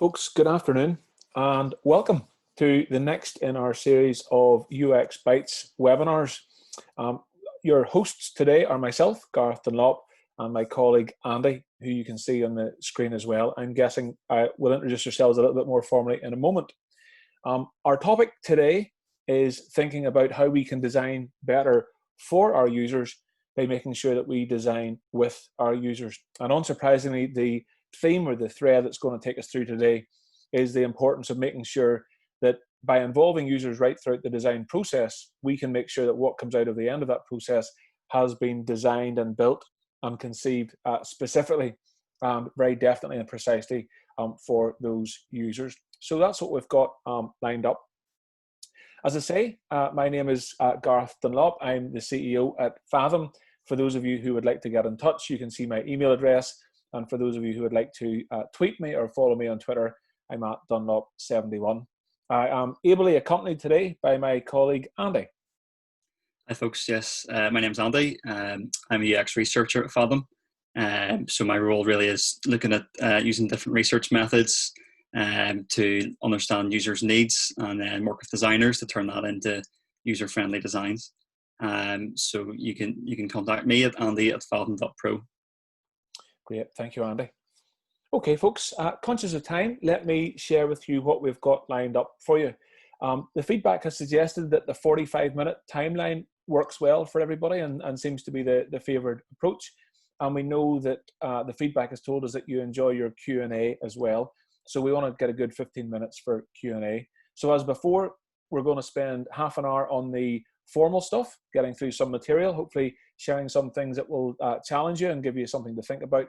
Folks, good afternoon and welcome to the next in our series of UX Bytes webinars. Your hosts today are myself, Gareth Dunlop, and my colleague Andy, who you can see on the screen as well. I'm guessing I will introduce yourselves a little bit more formally in a moment. Our topic today is thinking about how we can design better for our users by making sure that we design with our users. And unsurprisingly, the theme or the thread that's going to take us through today is the importance of making sure that by involving users right throughout the design process, we can make sure that what comes out of the end of that process has been designed and built and conceived specifically, very definitely and precisely for those users. So that's what we've got lined up. As I say, my name is Gareth Dunlop. I'm the CEO at Fathom. For those of you who would like to get in touch, you can see my email address. And for those of you who would like to tweet me or follow me on Twitter, I'm at Dunlop71. I am ably accompanied today by my colleague, Andy. Hi folks, yes, my name's Andy. I'm a UX researcher at Fathom. So my role really is looking at using different research methods to understand users' needs and then work with designers to turn that into user-friendly designs. So you can contact me at andy@fathom.pro. Great, thank you, Andy. Okay, folks, conscious of time, let me share with you what we've got lined up for you. The feedback has suggested that the 45-minute timeline works well for everybody and seems to be the favoured approach. And we know that the feedback has told us that you enjoy your Q&A as well. So we want to get a good 15 minutes for Q&A. So as before, we're going to spend half an hour on the formal stuff, getting through some material, hopefully sharing some things that will challenge you and give you something to think about.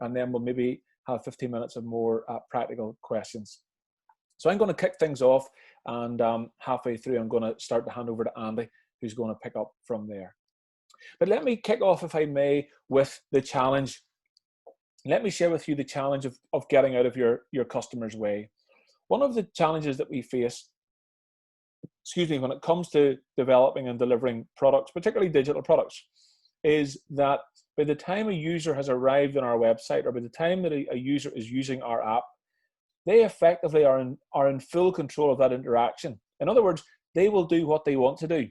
And then we'll maybe have 15 minutes of more practical questions. So I'm going to kick things off, and halfway through, I'm going to start to hand over to Andy, who's going to pick up from there. But let me kick off, if I may, with the challenge. Let me share with you the challenge of getting out of your customer's way. One of the challenges that we face, when it comes to developing and delivering products, particularly digital products, is that by the time a user has arrived on our website, or by the time that a user is using our app, they effectively are in full control of that interaction. In other words, they will do what they want to do.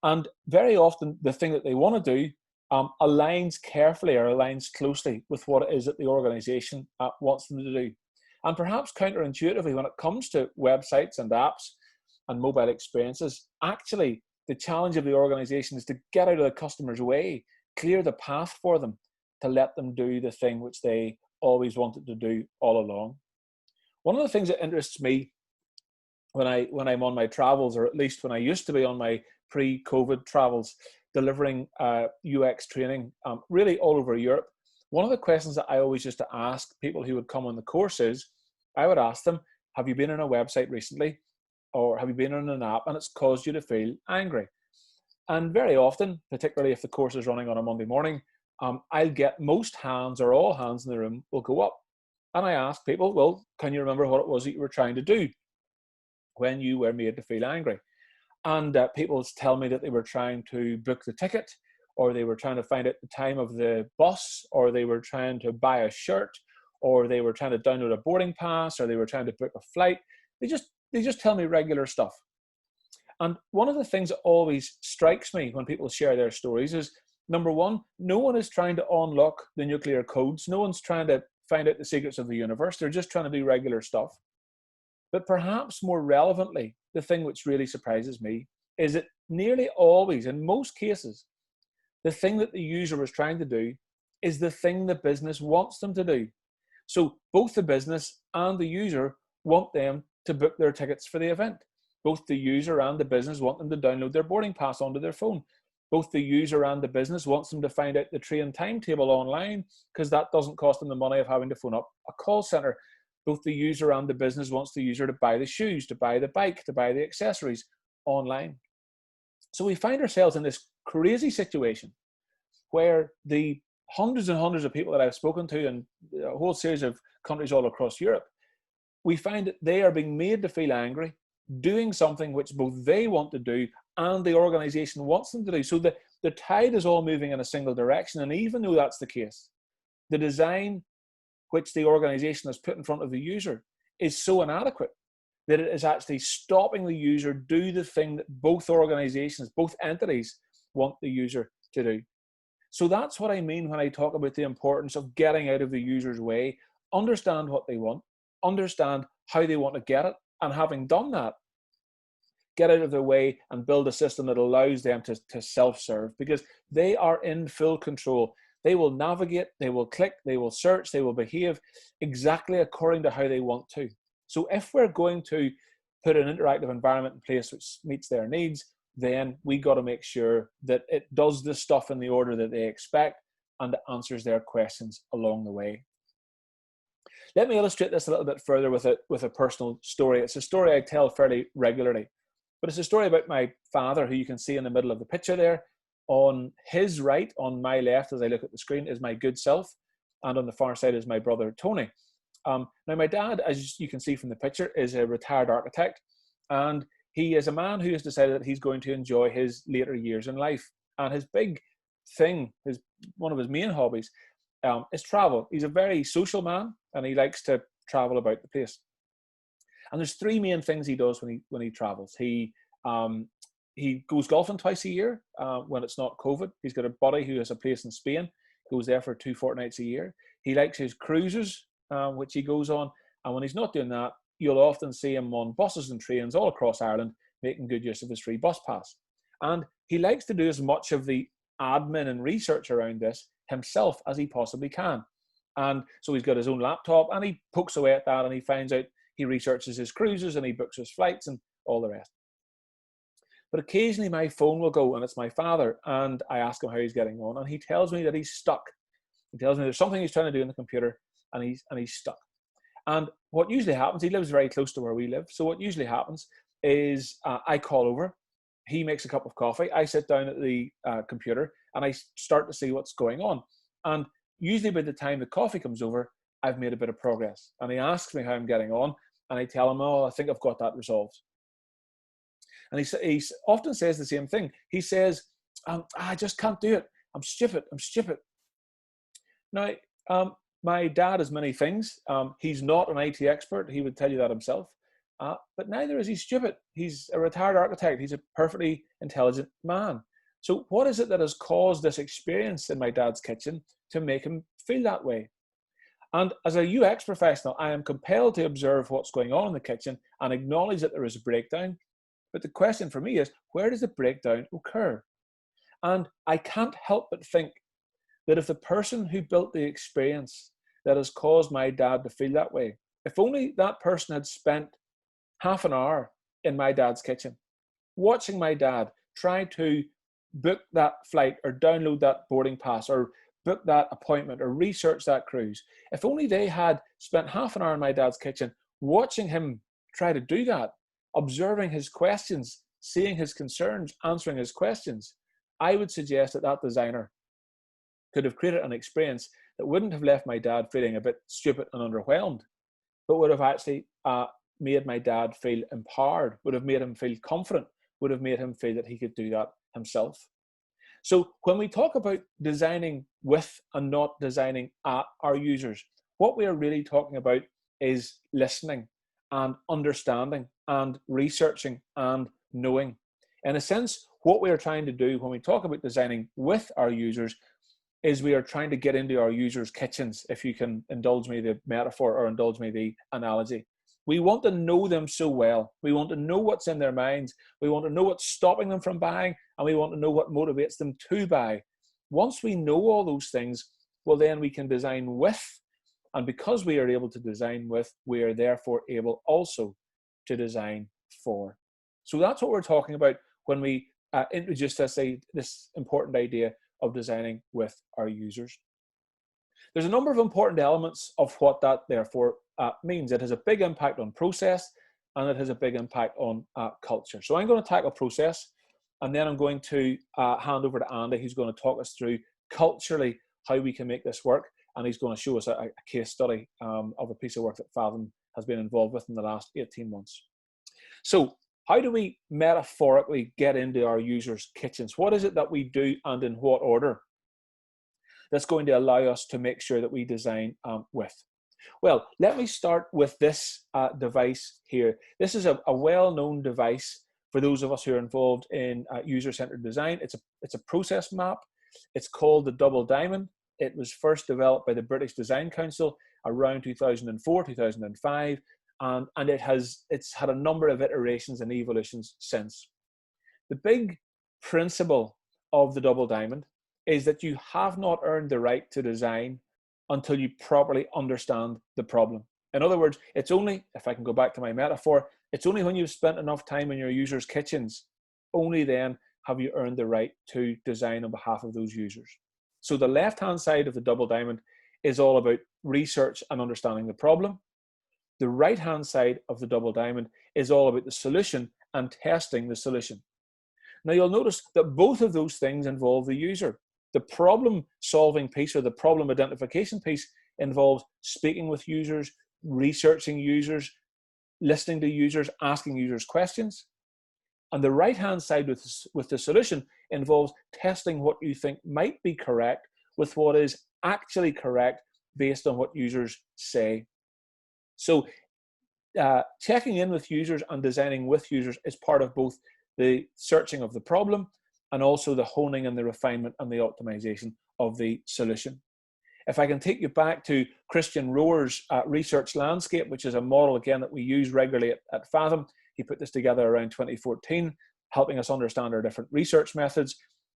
And very often, the thing that they want to do aligns carefully or aligns closely with what it is that the organization wants them to do. And perhaps counterintuitively, when it comes to websites and apps and mobile experiences, actually, the challenge of the organization is to get out of the customer's way, clear the path for them, to let them do the thing which they always wanted to do all along. One of the things that interests me when I'm on my travels, or at least when I used to be on my pre-COVID travels, delivering UX training really all over Europe, one of the questions that I always used to ask people who would come on the course is, I would ask them, have you been on a website recently? Or have you been on an app and it's caused you to feel angry? And very often, particularly if the course is running on a Monday morning, I'll get most hands or all hands in the room will go up. And I ask people, well, can you remember what it was that you were trying to do when you were made to feel angry? And people tell me that they were trying to book the ticket, or they were trying to find out the time of the bus, or they were trying to buy a shirt, or they were trying to download a boarding pass, or they were trying to book a flight. They just tell me regular stuff. And one of the things that always strikes me when people share their stories is, number one, no one is trying to unlock the nuclear codes. No one's trying to find out the secrets of the universe. They're just trying to do regular stuff. But perhaps more relevantly, the thing which really surprises me is that nearly always, in most cases, the thing that the user is trying to do is the thing the business wants them to do. So both the business and the user want them to book their tickets for the event. Both the user and the business want them to download their boarding pass onto their phone. Both the user and the business wants them to find out the train timetable online, because that doesn't cost them the money of having to phone up a call center. Both the user and the business wants the user to buy the shoes, to buy the bike, to buy the accessories online. So we find ourselves in this crazy situation where the hundreds and hundreds of people that I've spoken to in a whole series of countries all across Europe, we find that they are being made to feel angry, doing something which both they want to do and the organization wants them to do. So the tide is all moving in a single direction. And even though that's the case, the design which the organization has put in front of the user is so inadequate that it is actually stopping the user do the thing that both organizations, both entities want the user to do. So that's what I mean when I talk about the importance of getting out of the user's way, understand what they want, understand how they want to get it, and having done that, get out of their way and build a system that allows them to self-serve, because they are in full control. They will navigate, they will click, they will search, they will behave exactly according to how they want to. So if we're going to put an interactive environment in place which meets their needs, then we got to make sure that it does the stuff in the order that they expect and answers their questions along the way. Let me illustrate this a little bit further with a personal story. It's a story I tell fairly regularly, but it's a story about my father, who you can see in the middle of the picture there. On his right, on my left, as I look at the screen, is my good self, and on the far side is my brother, Tony. Now, my dad, as you can see from the picture, is a retired architect, and he is a man who has decided that he's going to enjoy his later years in life. And his big thing, one of his main hobbies, is travel. He's a very social man, and he likes to travel about the place. And there's three main things he does when he travels. He goes golfing twice a year when it's not COVID. He's got a buddy who has a place in Spain, goes there for 2 fortnights a year. He likes his cruises, which he goes on. And when he's not doing that, you'll often see him on buses and trains all across Ireland, making good use of his free bus pass. And he likes to do as much of the admin and research around this himself as he possibly can. And so he's got his own laptop, and he pokes away at that, and he finds out, he researches his cruises, and he books his flights and all the rest. But occasionally my phone will go, and it's my father, and I ask him how he's getting on, and he tells me that he's stuck. He tells me there's something he's trying to do in the computer, and he's stuck. And what usually happens, he lives very close to where we live, so what usually happens is I call over, he makes a cup of coffee, I sit down at the computer, and I start to see what's going on. And usually by the time the coffee comes over, I've made a bit of progress. And he asks me how I'm getting on, and I tell him, oh, I think I've got that resolved. And he often says the same thing. He says, I just can't do it. I'm stupid. Now, my dad is many things. He's not an IT expert. He would tell you that himself. But neither is he stupid. He's a retired architect. He's a perfectly intelligent man. So what is it that has caused this experience in my dad's kitchen to make him feel that way? And as a UX professional, I am compelled to observe what's going on in the kitchen and acknowledge that there is a breakdown. But the question for me is, where does the breakdown occur? And I can't help but think that if the person who built the experience that has caused my dad to feel that way, if only that person had spent half an hour in my dad's kitchen, watching my dad try to book that flight or download that boarding pass or book that appointment or research that cruise, if only they had spent half an hour in my dad's kitchen watching him try to do that, observing his questions, seeing his concerns, answering his questions, I would suggest that that designer could have created an experience that wouldn't have left my dad feeling a bit stupid and underwhelmed, but would have actually made my dad feel empowered, would have made him feel confident, would have made him feel that he could do that himself. So when we talk about designing with and not designing at our users, what we are really talking about is listening and understanding and researching and knowing. In a sense, what we are trying to do when we talk about designing with our users is we are trying to get into our users' kitchens, if you can indulge me the metaphor or indulge me the analogy. We want to know them so well. We want to know what's in their minds. We want to know what's stopping them from buying, and we want to know what motivates them to buy. Once we know all those things, well, then we can design with. And because we are able to design with, we are therefore able also to design for. So that's what we're talking about when we introduce this important idea of designing with our users. There's a number of important elements of what that therefore means. It has a big impact on process, and it has a big impact on culture. So I'm going to tackle process, and then I'm going to hand over to Andy, who's going to talk us through culturally how we can make this work, and he's going to show us a case study of a piece of work that Fathom has been involved with in the last 18 months. So how do we metaphorically get into our users' kitchens? What is it that we do, and in what order, that's going to allow us to make sure that we design with? Well, let me start with this device here. This is a well-known device for those of us who are involved in user-centered design. It's a process map. It's called the Double Diamond. It was first developed by the British Design Council around 2004, 2005, and it's had a number of iterations and evolutions since. The big principle of the Double Diamond is that you have not earned the right to design until you properly understand the problem. In other words, it's only, if I can go back to my metaphor, it's only when you've spent enough time in your users' kitchens, only then have you earned the right to design on behalf of those users. So the left-hand side of the Double Diamond is all about research and understanding the problem. The right-hand side of the Double Diamond is all about the solution and testing the solution. Now you'll notice that both of those things involve the user. The problem solving piece, or the problem identification piece, involves speaking with users, researching users, listening to users, asking users questions. And the right-hand side with the solution involves testing what you think might be correct with what is actually correct based on what users say. So checking in with users and designing with users is part of both the searching of the problem and also the honing and the refinement and the optimization of the solution. If I can take you back to Christian Rohr's research landscape, which is a model, again, that we use regularly at Fathom. He put this together around 2014, helping us understand our different research methods.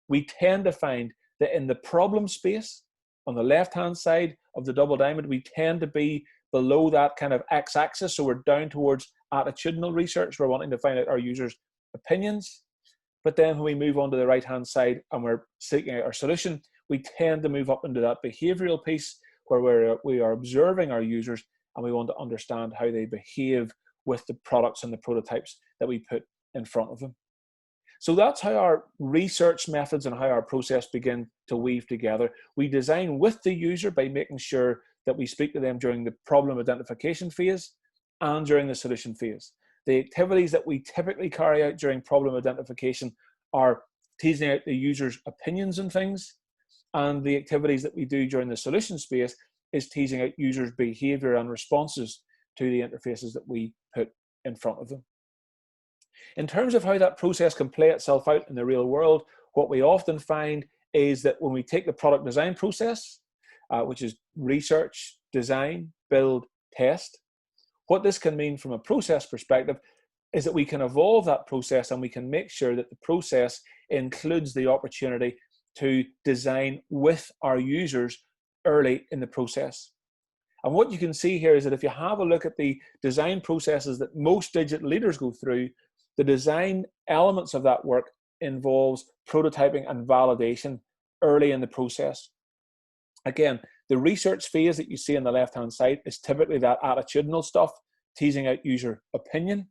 We tend to find that in the problem space, on the left-hand side of the Double Diamond, we tend to be below that kind of x-axis. So we're down towards attitudinal research. We're wanting to find out our users' opinions. But then when we move on to the right-hand side and we're seeking out our solution, we tend to move up into that behavioral piece where we are observing our users and we want to understand how they behave with the products and the prototypes that we put in front of them. So that's how our research methods and how our process begin to weave together. We design with the user by making sure that we speak to them during the problem identification phase and during the solution phase. The activities that we typically carry out during problem identification are teasing out the user's opinions and things, and the activities that we do during the solution space is teasing out users' behavior and responses to the interfaces that we put in front of them. In terms of how that process can play itself out in the real world, what we often find is that when we take the product design process, which is research, design, build, test, what this can mean from a process perspective is that we can evolve that process and we can make sure that the process includes the opportunity to design with our users early in the process. And what you can see here is that if you have a look at the design processes that most digital leaders go through, the design elements of that work involves prototyping and validation early in the process. Again, the research phase that you see on the left-hand side is typically that attitudinal stuff, teasing out user opinion.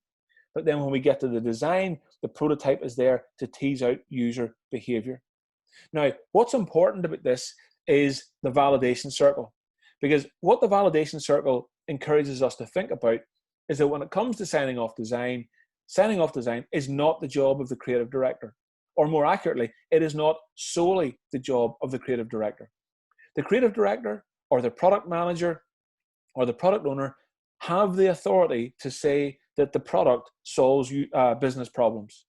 But then when we get to the design, the prototype is there to tease out user behavior. Now, what's important about this is the validation circle, because what the validation circle encourages us to think about is that when it comes to signing off design is not the job of the creative director, or more accurately, it is not solely the job of the creative director. The creative director or the product manager or the product owner have the authority to say that the product solves business problems,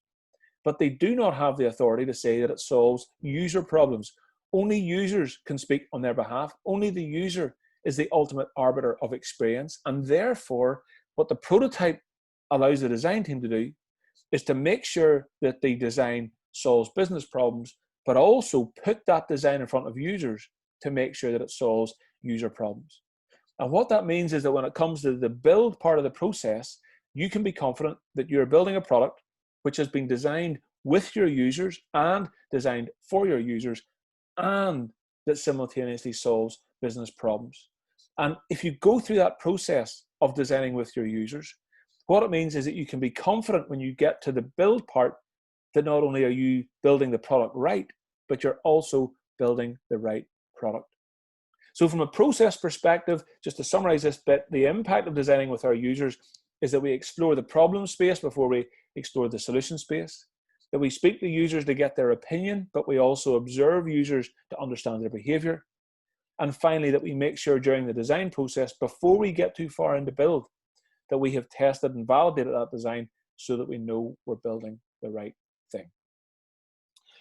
but they do not have the authority to say that it solves user problems. Only users can speak on their behalf. Only the user is the ultimate arbiter of experience, and therefore what the prototype allows the design team to do is to make sure that the design solves business problems, but also put that design in front of users to make sure that it solves user problems. And what that means is that when it comes to the build part of the process, you can be confident that you're building a product which has been designed with your users and designed for your users, and that simultaneously solves business problems. And if you go through that process of designing with your users, what it means is that you can be confident when you get to the build part that not only are you building the product right, but you're also building the right product. So from a process perspective, just to summarize this bit, the impact of designing with our users is that we explore the problem space before we explore the solution space, that we speak to users to get their opinion, but we also observe users to understand their behavior, And finally, that we make sure during the design process, before we get too far into build, that we have tested and validated that design so that we know we're building the right thing.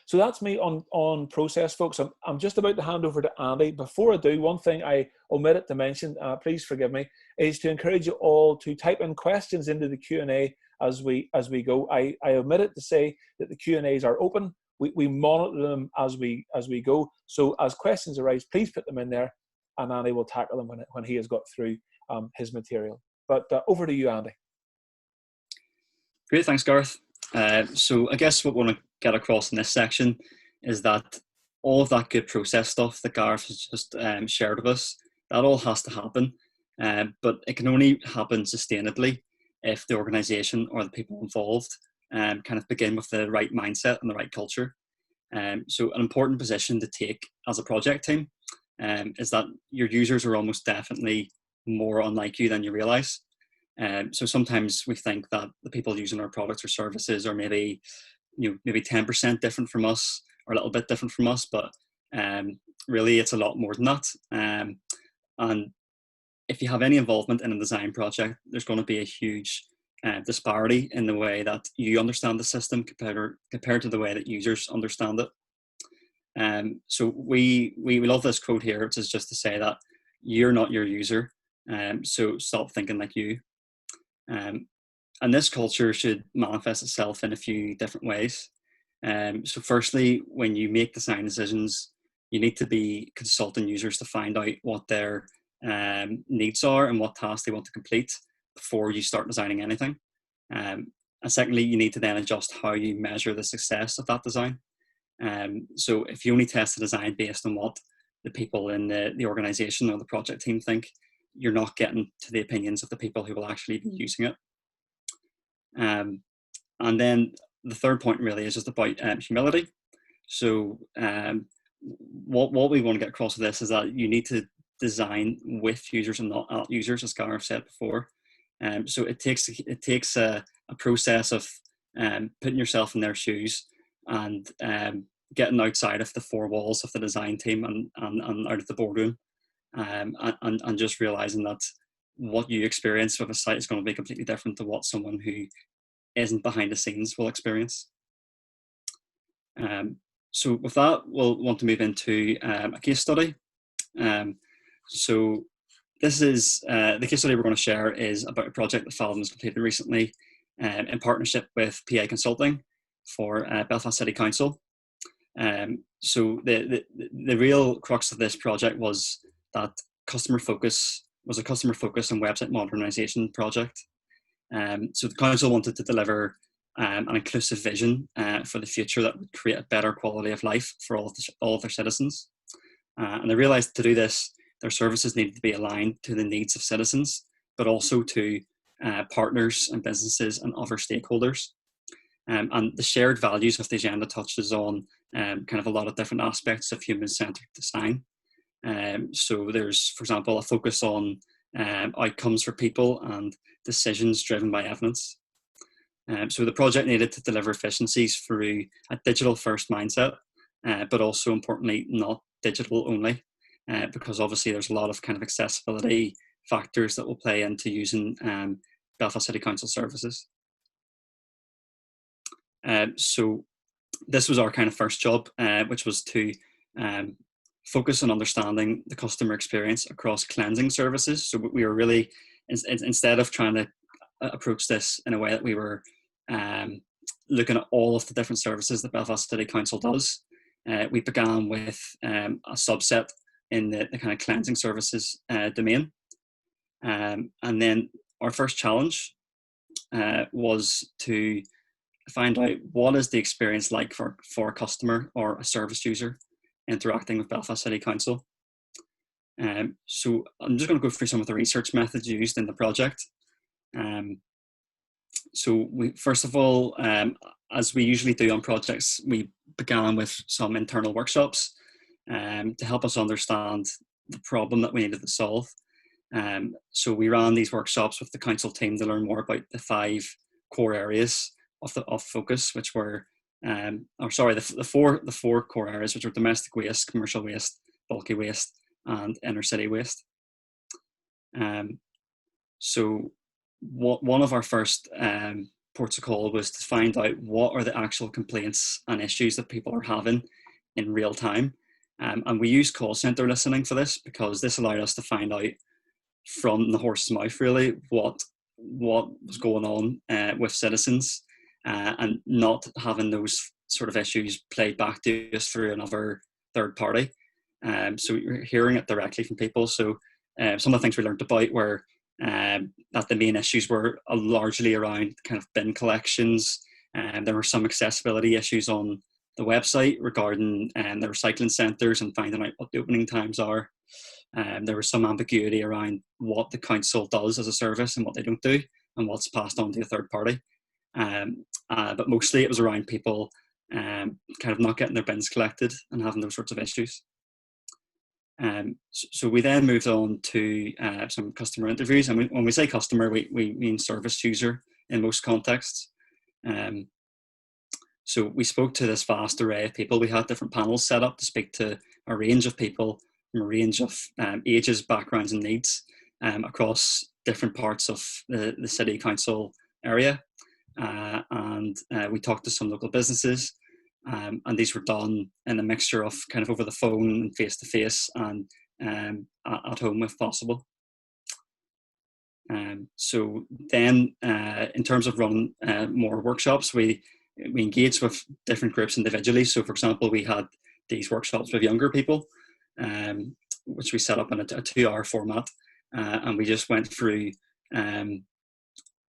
So that's me on process, folks. I'm just about to hand over to Andy. Before I do, one thing I omitted to mention, please forgive me, is to encourage you all to type in questions into the Q&A as we go. I omitted to say that the Q&As are open. We monitor them as we go. So as questions arise, please put them in there, and Andy will tackle them when he has got through his material. But over to you, Andy. Great, thanks, Gareth. So I guess what we want to get across in this section is that all of that good process stuff that Gareth has just shared with us, that all has to happen, but it can only happen sustainably if the organisation or the people involved kind of begin with the right mindset and the right culture. So an important position to take as a project team is that your users are almost definitely more unlike you than you realise. So sometimes we think that the people using our products or services are maybe 10% different from us, or a little bit different from us, but really it's a lot more than that. And if you have any involvement in a design project, there's going to be a huge disparity in the way that you understand the system compared to the way that users understand it. So we love this quote here, which is just to say that you're not your user, so stop thinking like you. And this culture should manifest itself in a few different ways. So firstly, when you make design decisions, you need to be consulting users to find out what their needs are and what tasks they want to complete before you start designing anything. And secondly, you need to then adjust how you measure the success of that design. So if you only test the design based on what the people in the organization or the project team think, you're not getting to the opinions of the people who will actually be using it. And then the third point really is just about humility. So what we want to get across with this is that you need to design with users and not at users, as Gareth said before. So it takes a process of putting yourself in their shoes and getting outside of the four walls of the design team and out of the boardroom, and just realizing that what you experience with a site is going to be completely different to what someone who isn't behind the scenes will experience. So with that, we'll want to move into a case study. So this is the case study we're going to share is about a project that Fathom has completed recently in partnership with PA Consulting for Belfast City Council. So the real crux of this project was that customer focus was a customer focus and website modernization project. So the council wanted to deliver an inclusive vision for the future that would create a better quality of life for all of their citizens. And they realized to do this, their services needed to be aligned to the needs of citizens, but also to partners and businesses and other stakeholders. And the shared values of the agenda touches on kind of a lot of different aspects of human-centered design. So there's, for example, a focus on outcomes for people and decisions driven by evidence. So the project needed to deliver efficiencies through a digital-first mindset, but also importantly, not digital only, because obviously there's a lot of kind of accessibility factors that will play into using Belfast City Council services. So this was our kind of first job, which was to focus on understanding the customer experience across cleansing services. So we were really, instead of trying to approach this in a way that we were looking at all of the different services that Belfast City Council does, we began with a subset in the kind of cleansing services domain. And then our first challenge was to find out what is the experience like for a customer or a service user interacting with Belfast City Council. So I'm just going to go through some of the research methods used in the project. So we, first of all, as we usually do on projects, we began with some internal workshops to help us understand the problem that we needed to solve. So we ran these workshops with the council team to learn more about the 5 core areas of focus, which were, the four core areas, which were domestic waste, commercial waste, bulky waste, and inner city waste. So one of our first ports of call was to find out what are the actual complaints and issues that people are having in real time. And we used call center listening for this, because this allowed us to find out from the horse's mouth really what was going on with citizens, and not having those sort of issues played back to us through another third party. So you're hearing it directly from people. So some of the things we learned about were that the main issues were largely around kind of bin collections, and there were some accessibility issues on the website regarding the recycling centres and finding out what the opening times are. There was some ambiguity around what the council does as a service and what they don't do, and what's passed on to a third party. But mostly it was around people kind of not getting their bins collected and having those sorts of issues. So we then moved on to some customer interviews, and when we say customer, we mean service user in most contexts. So we spoke to this vast array of people. We had different panels set up to speak to a range of people from a range of ages, backgrounds and needs across different parts of the city council area. And we talked to some local businesses, and these were done in a mixture of kind of over the phone and face-to-face and at home if possible. So then in terms of running more workshops, we engaged with different groups individually. So for example, we had these workshops with younger people, which we set up in a 2-hour format, and we just went through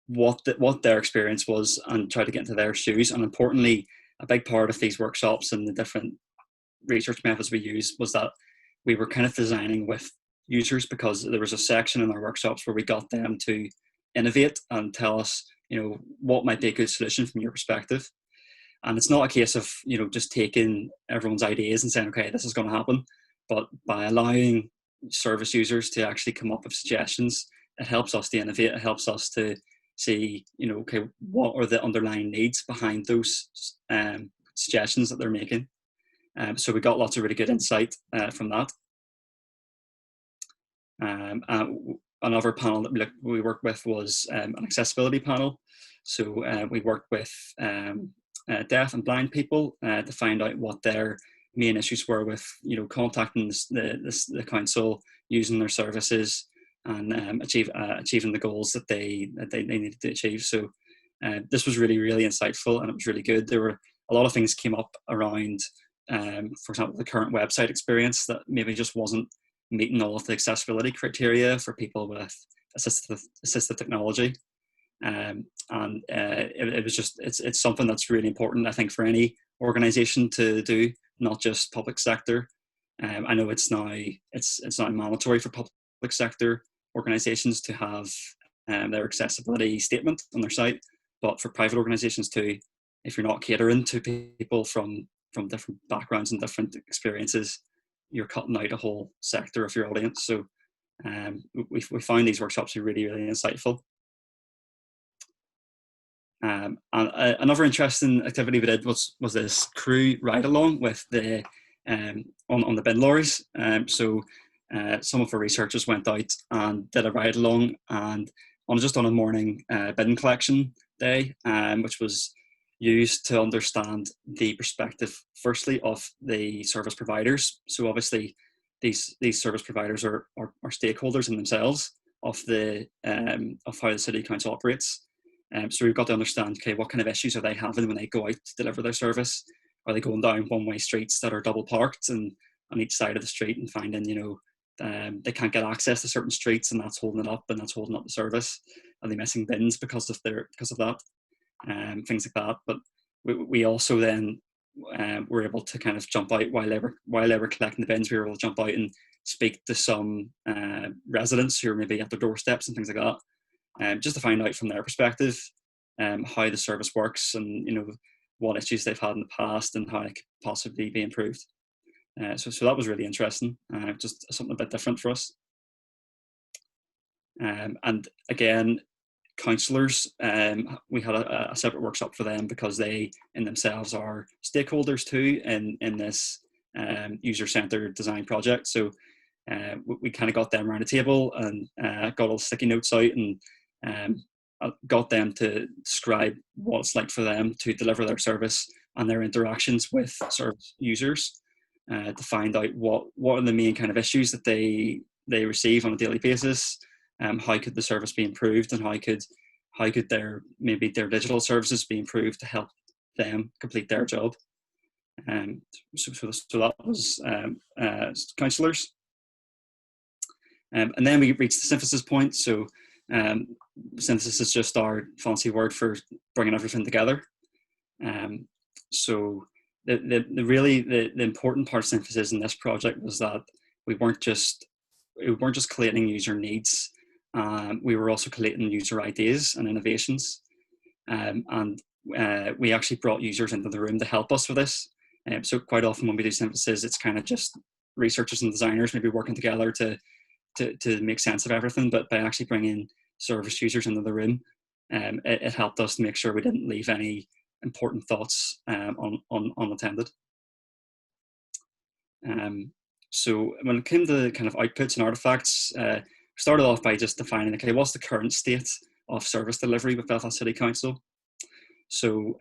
what their experience was and tried to get into their shoes. And importantly, a big part of these workshops and the different research methods we used was that we were kind of designing with users, because there was a section in our workshops where we got them to innovate and tell us, what might be a good solution from your perspective. And it's not a case of, just taking everyone's ideas and saying, okay, this is going to happen. But by allowing service users to actually come up with suggestions, it helps us to innovate. It helps us to see, okay, what are the underlying needs behind those suggestions that they're making. So we got lots of really good insight from that. Another panel that we worked with was an accessibility panel. So we worked with deaf and blind people to find out what their main issues were with, contacting the council, using their services, and achieving the goals that they needed to achieve. So this was really, really insightful, and it was really good. There were a lot of things came up around, for example, the current website experience that maybe just wasn't meeting all of the accessibility criteria for people with assistive technology. It was just, it's something that's really important, I think, for any organization to do, not just public sector. I know it's now mandatory for public sector organizations to have their accessibility statement on their site, but for private organizations too, if you're not catering to people from different backgrounds and different experiences, you're cutting out a whole sector of your audience. So we found these workshops are really, really insightful. And another interesting activity we did was this crew ride along with the on the bin lorries. So some of our researchers went out and did a ride along, and on a morning bin collection day, which was used to understand the perspective, firstly, of the service providers. So obviously, these service providers are stakeholders in themselves of how the city council operates. So we've got to understand, okay, what kind of issues are they having when they go out to deliver their service? Are they going down one-way streets that are double parked and on each side of the street, and finding, they can't get access to certain streets, and that's holding it up, and that's holding up the service? Are they missing bins because of that? Things like that. But we also then were able to kind of jump out while they were collecting the bins. We were able to jump out and speak to some residents who are maybe at their doorsteps and things like that, just to find out from their perspective how the service works, and what issues they've had in the past and how it could possibly be improved. So that was really interesting, just something a bit different for us. And again, councillors, we had a separate workshop for them, because they in themselves are stakeholders too in this user-centered design project. So we kind of got them around a table and got all sticky notes out and got them to describe what it's like for them to deliver their service and their interactions with service users, to find out what are the main kind of issues that they receive on a daily basis. How could the service be improved, and how could their digital services be improved to help them complete their job. So that was counsellors. And then we reached the synthesis point. So synthesis is just our fancy word for bringing everything together. So the important part of synthesis in this project was that we weren't just collating user needs. We were also collating user ideas and innovations. And we actually brought users into the room to help us with this. So quite often when we do synthesis, it's kind of just researchers and designers maybe working together to make sense of everything. But by actually bringing service users into the room, it helped us to make sure we didn't leave any important thoughts unattended. So when it came to kind of outputs and artifacts, we started off by just defining, okay, what's the current state of service delivery with Belfast City Council? So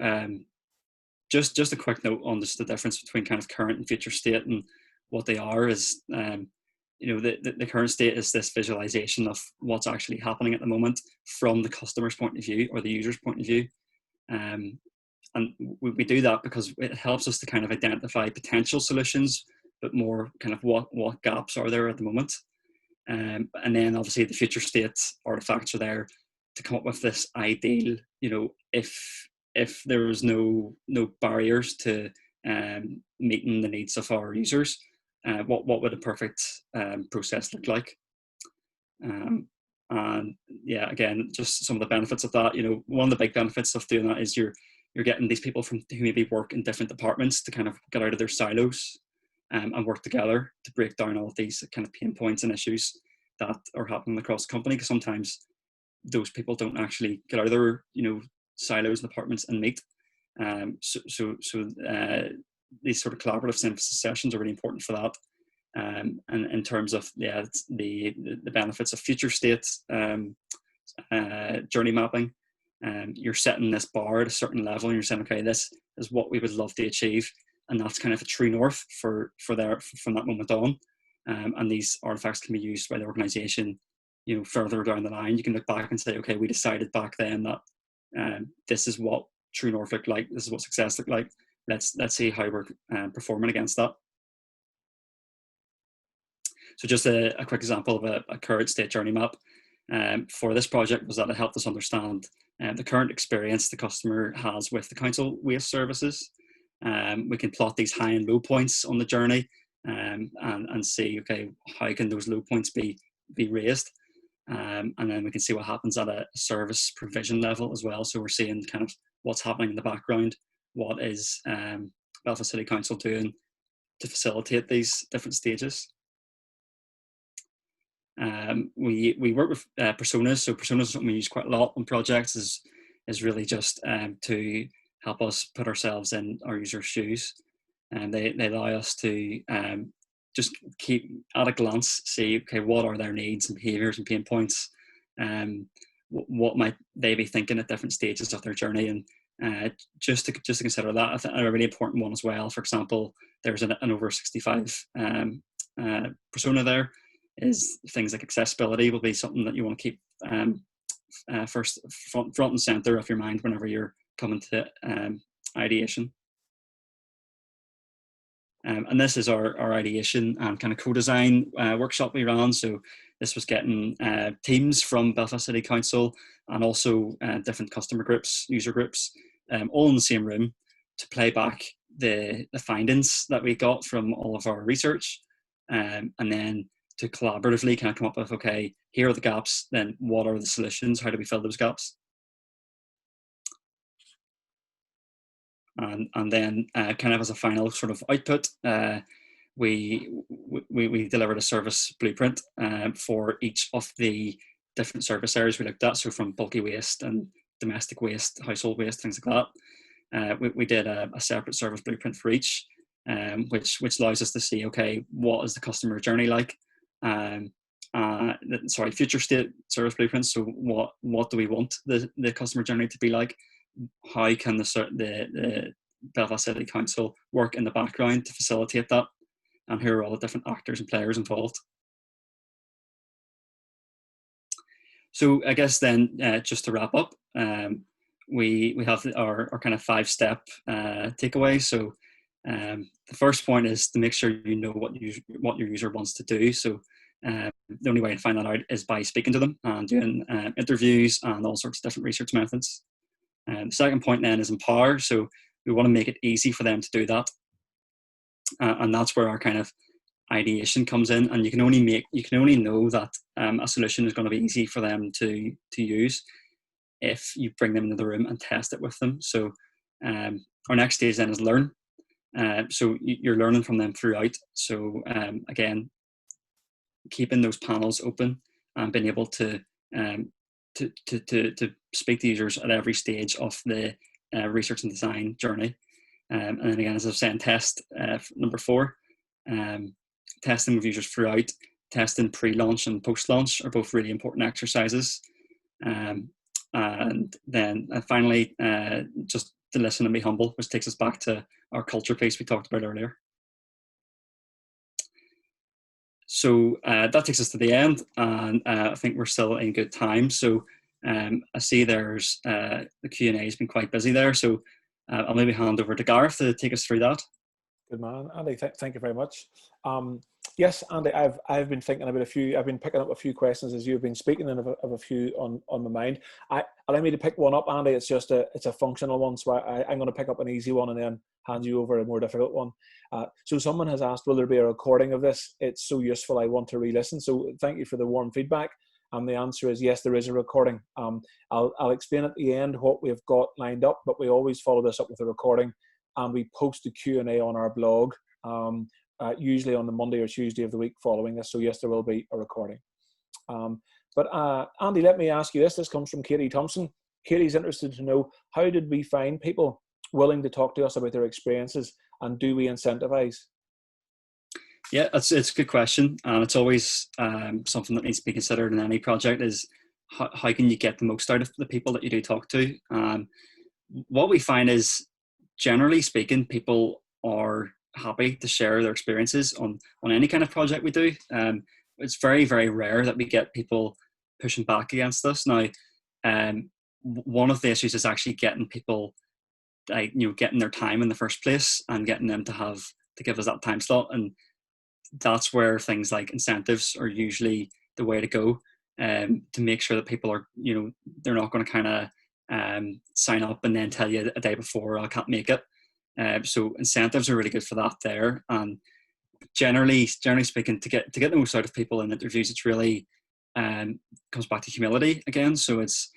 just a quick note on just the difference between kind of current and future state, and what they are is, the current state is this visualization of what's actually happening at the moment from the customer's point of view or the user's point of view. And we do that because it helps us to kind of identify potential solutions, but more kind of what gaps are there at the moment. And then obviously the future state artifacts are there to come up with this ideal, if there was no barriers to meeting the needs of our users, what would a perfect process look like? And yeah, again, just some of the benefits of that. One of the big benefits of doing that is you're getting these people who maybe work in different departments to kind of get out of their silos and work together to break down all of these kind of pain points and issues that are happening across the company. Because sometimes those people don't actually get out of their silos and departments and meet. So these sort of collaborative synthesis sessions are really important for that. And in terms of the benefits of future state journey mapping, you're setting this bar at a certain level, and you're saying, okay, this is what we would love to achieve, and that's kind of a true north from that moment on. And these artifacts can be used by the organisation, further down the line. You can look back and say, okay, we decided back then that this is what true north looked like. This is what success looked like. Let's see how we're performing against that. So just a quick example of a current state journey map for this project was that it helped us understand the current experience the customer has with the council waste services. We can plot these high and low points on the journey and see, okay, how can those low points be raised? And then we can see what happens at a service provision level as well. So we're seeing kind of what's happening in the background, what is Belfast City Council doing to facilitate these different stages. We work with personas. So personas is something we use quite a lot on projects, is really just to help us put ourselves in our users' shoes. And they allow us to just keep at a glance, see, okay, what are their needs and behaviours and pain points, what might they be thinking at different stages of their journey, and just to consider that. I think a really important one as well. For example, there's an over 65 persona there. Is things like accessibility will be something that you want to keep first front and center of your mind whenever you're coming to ideation. And this is our ideation and kind of co-design workshop we ran. So this was getting teams from Belfast City Council and also different customer groups, user groups, all in the same room to play back the findings that we got from all of our research, and then to collaboratively kind of come up with, okay, here are the gaps, then what are the solutions? How do we fill those gaps? And then kind of as a final sort of output, we delivered a service blueprint for each of the different service areas we looked at. So from bulky waste and domestic waste, household waste, things like that. We did a separate service blueprint for each, which allows us to see, okay, what is the customer journey like? future state service blueprints. So what do we want the customer journey to be like? How can the Belfast City Council work in the background to facilitate that? And who are all the different actors and players involved? So I guess then, just to wrap up, we have our kind of 5-step takeaway. So the first point is to make sure you know what your user wants to do. So the only way to find that out is by speaking to them and doing interviews and all sorts of different research methods. The second point then is empower. So we want to make it easy for them to do that, and that's where our kind of ideation comes in. And you can only know that a solution is going to be easy for them to use if you bring them into the room and test it with them. So our next stage then is learn. So you're learning from them throughout. So again, keeping those panels open and being able to speak to users at every stage of the research and design journey. And then again, as I was saying, test number 4, testing with users throughout. Testing pre-launch and post-launch are both really important exercises. And then finally, just to listen and be humble, which takes us back to our culture piece we talked about earlier. So that takes us to the end, and I think we're still in good time. So I see there's the Q&A has been quite busy there, so I'll maybe hand over to Gareth to take us through that. Good man, Andy. Thank you very much. Yes, Andy, I've been thinking about a few. I've been picking up a few questions as you've been speaking, and of a few on my mind. Allow me to pick one up, Andy. It's a functional one, so I'm going to pick up an easy one and then hand you over a more difficult one. So someone has asked, will there be a recording of this? It's so useful, I want to re-listen. So thank you for the warm feedback. And the answer is yes, there is a recording. I'll explain at the end what we've got lined up, but we always follow this up with a recording, and we post the Q&A on our blog, usually on the Monday or Tuesday of the week following this. So yes, there will be a recording. But Andy, let me ask you this. This comes from Katie Thompson. Katie's interested to know, how did we find people willing to talk to us about their experiences, and do we incentivize? Yeah, it's a good question, and it's always something that needs to be considered in any project, is how can you get the most out of the people that you do talk to. What we find is, generally speaking, people are happy to share their experiences on any kind of project we do. It's very, very rare that we get people pushing back against us. Now, one of the issues is actually getting people, getting their time in the first place and getting them to give us that time slot. And that's where things like incentives are usually the way to go, to make sure that people are, they're not going to kind of sign up and then tell you a day before, I can't make it. So incentives are really good for that there. And generally speaking, to get the most out of people in interviews, it's really comes back to humility again. So it's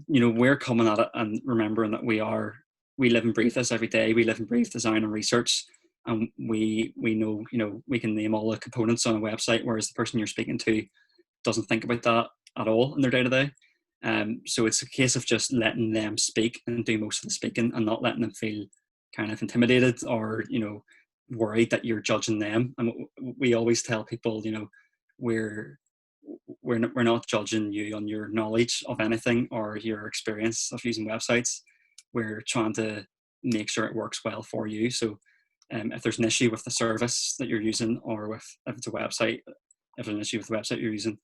we're coming at it and remembering that we live and breathe this every day. We live and breathe design and research, and we know we can name all the components on a website, whereas the person you're speaking to doesn't think about that at all in their day to day. So it's a case of just letting them speak and do most of the speaking, and not letting them feel kind of intimidated or worried that you're judging them. And we always tell people, we're not judging you on your knowledge of anything or your experience of using websites. We're trying to make sure it works well for you. So if there's an issue with the service that you're using, or if it's a website, if there's an issue with the website you're using,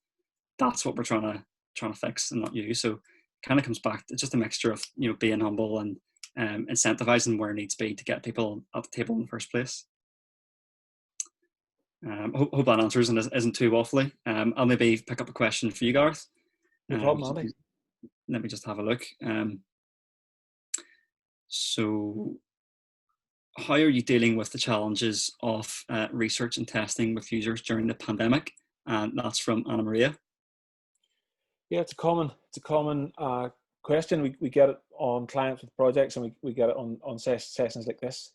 that's what we're trying to fix, and not you. So it kind of comes back to just a mixture of being humble and incentivizing where it needs to be to get people at the table in the first place. Hope that answers and isn't too waffly. I'll maybe pick up a question for you, Gareth. No problem, Andy. Let me just have a look. So how are you dealing with the challenges of research and testing with users during the pandemic? And that's from Anna Maria. Yeah, it's a common question. We get it on clients with projects, and we get it on sessions like this.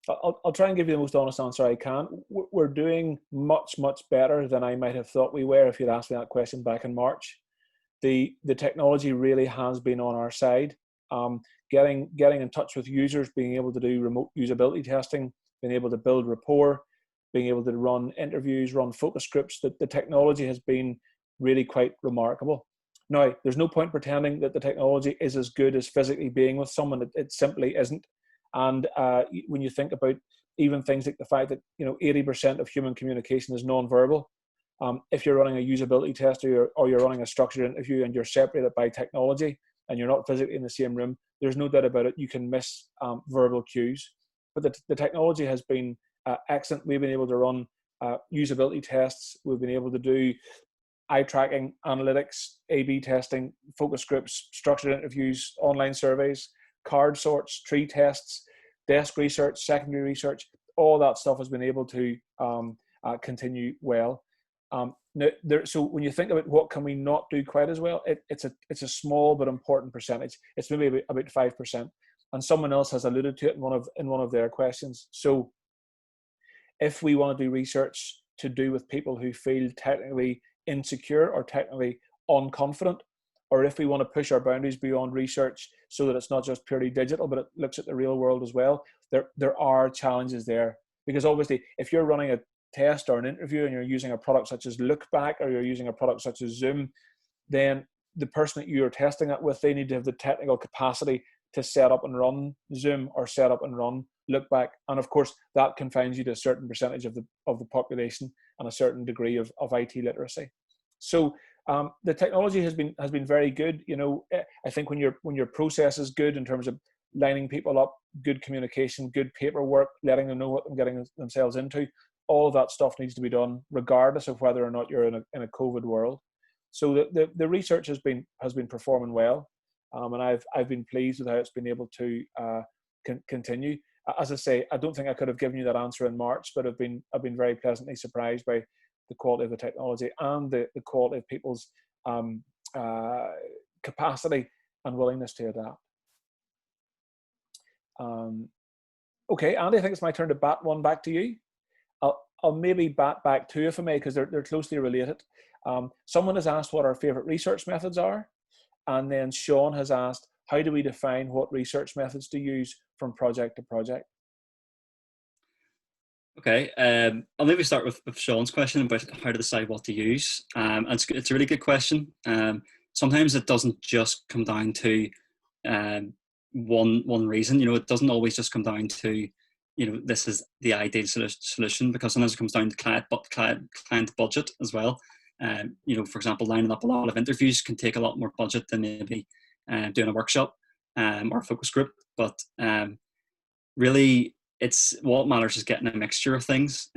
I'll try and give you the most honest answer I can. We're doing much better than I might have thought we were if you'd asked me that question back in March. The technology really has been on our side. Getting in touch with users, being able to do remote usability testing, being able to build rapport, being able to run interviews, run focus groups. That the technology has been really quite remarkable. Now, there's no point pretending that the technology is as good as physically being with someone. It simply isn't. And when you think about even things like the fact that 80% of human communication is non-verbal, if you're running a usability test or you're running a structured interview and you're separated by technology and you're not physically in the same room, there's no doubt about it, you can miss verbal cues. But the technology has been excellent. We've been able to run usability tests. We've been able to do eye tracking, analytics, A/B testing, focus groups, structured interviews, online surveys, card sorts, tree tests, desk research, secondary research. All that stuff has been able to continue well. So when you think about what can we not do quite as well, it's a small but important percentage. It's maybe about 5%. And someone else has alluded to it in one of their questions. So if we want to do research to do with people who feel technically insecure or technically unconfident, or if we want to push our boundaries beyond research so that it's not just purely digital, but it looks at the real world as well, there are challenges there. Because obviously, if you're running a test or an interview and you're using a product such as Lookback or you're using a product such as Zoom, then the person that you're testing it with, they need to have the technical capacity to set up and run Zoom or set up and run Lookback. And of course, that confines you to a certain percentage of the population and a certain degree of IT literacy. So the technology has been very good. I think when your process is good in terms of lining people up, good communication, good paperwork, letting them know what they're getting themselves into, all of that stuff needs to be done regardless of whether or not you're in a COVID world. So the research has been performing well, and I've been pleased with how it's been able to continue. As I say, I don't think I could have given you that answer in March, but I've been very pleasantly surprised by the quality of the technology and the quality of people's capacity and willingness to adapt. Okay, Andy, I think it's my turn to bat one back to you. I'll maybe bat back two if I may, because they're closely related. Someone has asked what our favorite research methods are, and then Sean has asked, how do we define what research methods to use from project to project? Okay, I'll maybe start with Sean's question about how to decide what to use. It's a really good question. Sometimes it doesn't just come down to one reason. It doesn't always just come down to this is the ideal solution, because sometimes it comes down to client budget as well. For example, lining up a lot of interviews can take a lot more budget than maybe doing a workshop or a focus group. But really, it's what matters is getting a mixture of things.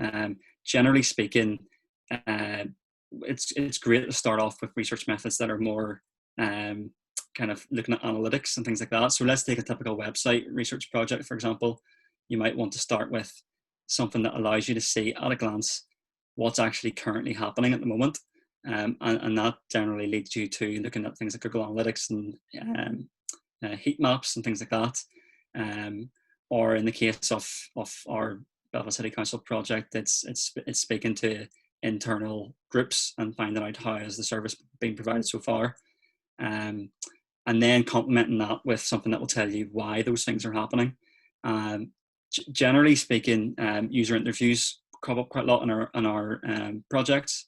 Generally speaking, it's great to start off with research methods that are more kind of looking at analytics and things like that. So let's take a typical website research project, for example. You might want to start with something that allows you to see at a glance what's actually currently happening at the moment. And that generally leads you to looking at things like Google Analytics and heat maps and things like that. Or in the case of our Belfast City Council project, it's speaking to internal groups and finding out how is the service being provided so far. And then complementing that with something that will tell you why those things are happening. Generally speaking, user interviews crop up quite a lot in our projects,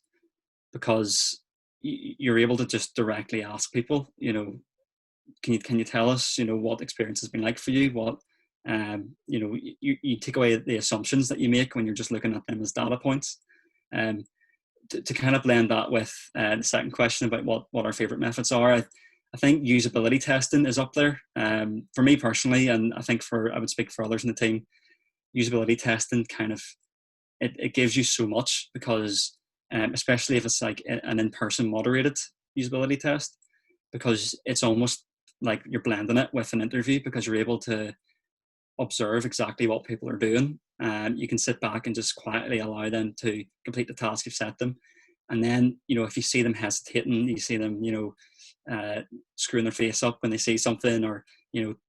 because you're able to just directly ask people, can you tell us, what experience has been like for you? What, you take away the assumptions that you make when you're just looking at them as data points. To kind of blend that with the second question about what our favorite methods are, I think usability testing is up there. For me personally, and I think I would speak for others in the team, usability testing kind of, it gives you so much, because especially if it's like an in-person moderated usability test, because it's almost like you're blending it with an interview, because you're able to observe exactly what people are doing. You can sit back and just quietly allow them to complete the task you've set them. And then, if you see them hesitating, you see them, screwing their face up when they see something, or,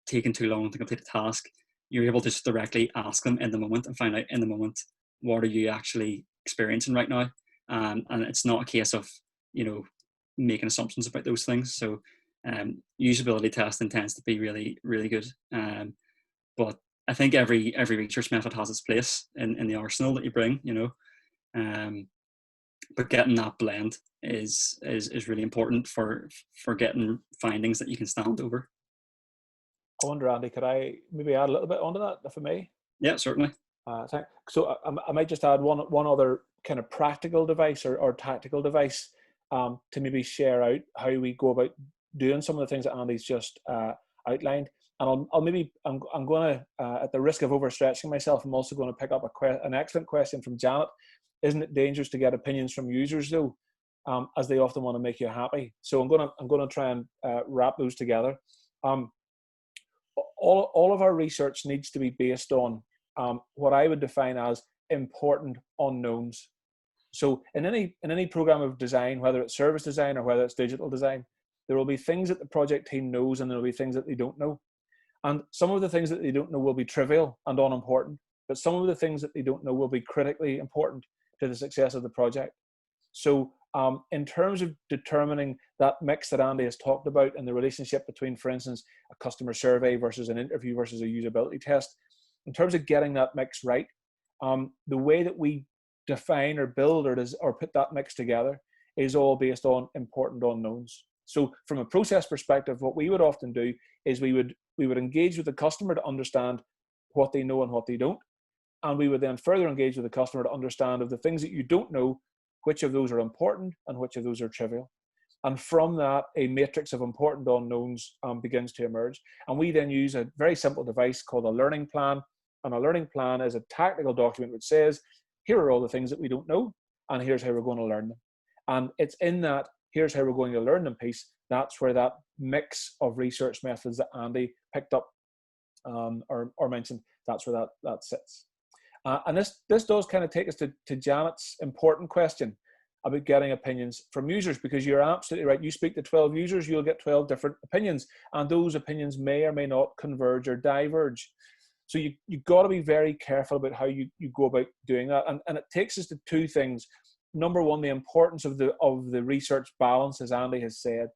taking too long to complete a task, you're able to just directly ask them in the moment and find out in the moment, what are you actually experiencing right now? And it's not a case of, making assumptions about those things. So usability testing tends to be really, really good. But I think every research method has its place in the arsenal that you bring, you know. But getting that blend is really important for getting findings that you can stand over. I wonder, Andy, could I maybe add a little bit onto that, if I may? Yeah, certainly. So I might just add one other kind of practical device or tactical device to maybe share out how we go about doing some of the things that Andy's just outlined. And I'm going to, at the risk of overstretching myself, I'm also going to pick up an excellent question from Janet. Isn't it dangerous to get opinions from users though, as they often want to make you happy? So I'm going to try and wrap those together. All of our research needs to be based on what I would define as important unknowns. So in any program of design, whether it's service design or whether it's digital design, there will be things that the project team knows and there will be things that they don't know. And some of the things that they don't know will be trivial and unimportant, but some of the things that they don't know will be critically important to the success of the project. So in terms of determining that mix that Andy has talked about and the relationship between, for instance, a customer survey versus an interview versus a usability test, in terms of getting that mix right, the way that we define or build or put that mix together is all based on important unknowns. So from a process perspective, what we would often do is we would engage with the customer to understand what they know and what they don't. And we would then further engage with the customer to understand of the things that you don't know, which of those are important and which of those are trivial. And from that, a matrix of important unknowns begins to emerge. And we then use a very simple device called a learning plan. And a learning plan is a tactical document which says, here are all the things that we don't know, and here's how we're going to learn them. And it's in that, here's how we're going to learn them piece, that's where that mix of research methods that Andy picked up or mentioned, that's where that sits. And this does kind of take us to Janet's important question about getting opinions from users, because you're absolutely right. You speak to 12 users, you'll get 12 different opinions, and those opinions may or may not converge or diverge. So you've got to be very careful about how you go about doing that. And it takes us to two things. Number one, the importance of the research balance, as Andy has said.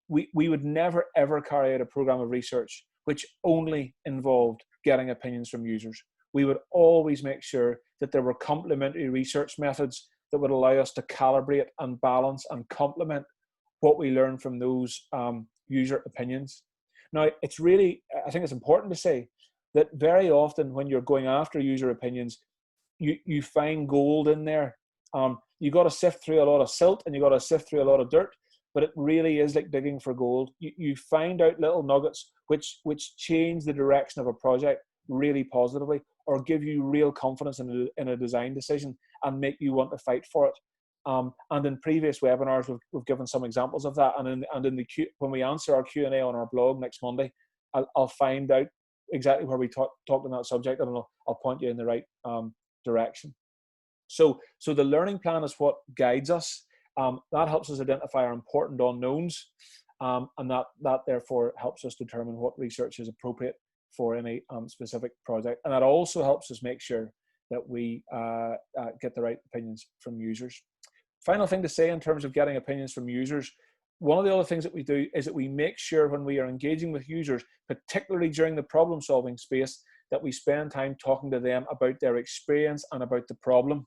We would never, ever carry out a program of research which only involved getting opinions from users. We would always make sure that there were complementary research methods that would allow us to calibrate and balance and complement what we learn from those user opinions. Now, I think it's important to say that very often when you're going after user opinions, you find gold in there. You got to sift through a lot of silt and you got to sift through a lot of dirt, but it really is like digging for gold. You find out little nuggets which change the direction of a project really positively, or give you real confidence in a design decision and make you want to fight for it. And in previous webinars, we've given some examples of that. And when we answer our Q&A on our blog next Monday, I'll find out exactly where we talked on that subject, and I'll point you in the right direction. So the learning plan is what guides us. That helps us identify our important unknowns, and that therefore helps us determine what research is appropriate for any specific project. And that also helps us make sure that we get the right opinions from users. Final thing to say in terms of getting opinions from users, one of the other things that we do is that we make sure when we are engaging with users, particularly during the problem solving space, that we spend time talking to them about their experience and about the problem.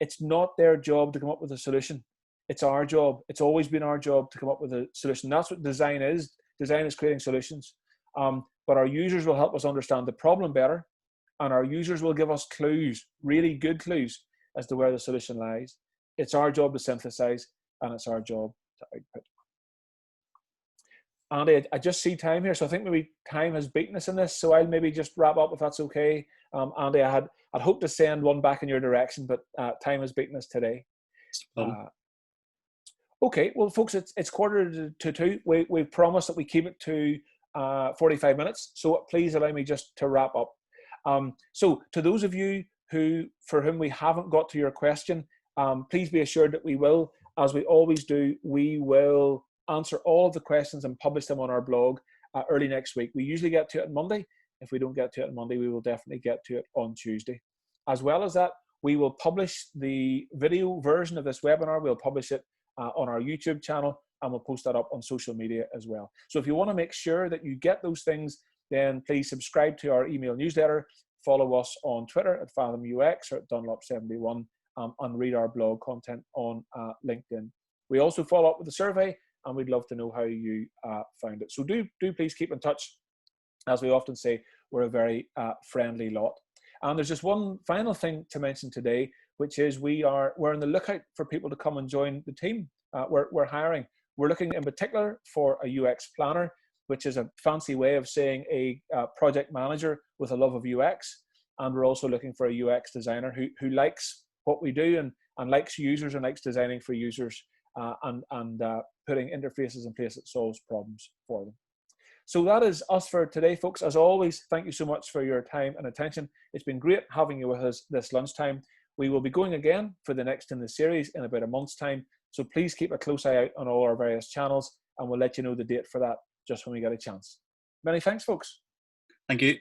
It's not their job to come up with a solution. It's our job. It's always been our job to come up with a solution. That's what design is. Design is creating solutions. But our users will help us understand the problem better, and our users will give us clues, really good clues, as to where the solution lies. It's our job to synthesize, and it's our job to output. Andy, I just see time here, so I think maybe time has beaten us in this, so I'll maybe just wrap up if that's okay. Andy, I'd hoped to send one back in your direction, but time has beaten us today. Okay, well, folks, it's 1:45. We've promised that we keep it to 45 minutes, so please allow me just to wrap up. So to those of you for whom we haven't got to your question, please be assured that we will, as we always do, we will answer all of the questions and publish them on our blog early next week. We usually get to it on Monday. If we don't get to it on Monday, we will definitely get to it on Tuesday. As well as that, we will publish the video version of this webinar. We'll publish it on our YouTube channel, and we'll post that up on social media as well. So if you want to make sure that you get those things then please subscribe to our email newsletter, follow us on Twitter at Fathom UX or at Dunlop71, and read our blog content on LinkedIn. We also follow up with a survey, and we'd love to know how you found it. So do please keep in touch. As we often say, we're a very friendly lot. And there's just one final thing to mention today, which is we're on the lookout for people to come and join the team. We're hiring. We're looking in particular for a UX planner, which is a fancy way of saying a project manager with a love of UX. And we're also looking for a UX designer who likes what we do and likes users and likes designing for users and putting interfaces in place that solves problems for them. So that is us for today, folks. As always, thank you so much for your time and attention. It's been great having you with us this lunchtime. We will be going again for the next in the series in about a month's time. So please keep a close eye out on all our various channels, and we'll let you know the date for that just when we get a chance. Many thanks, folks. Thank you.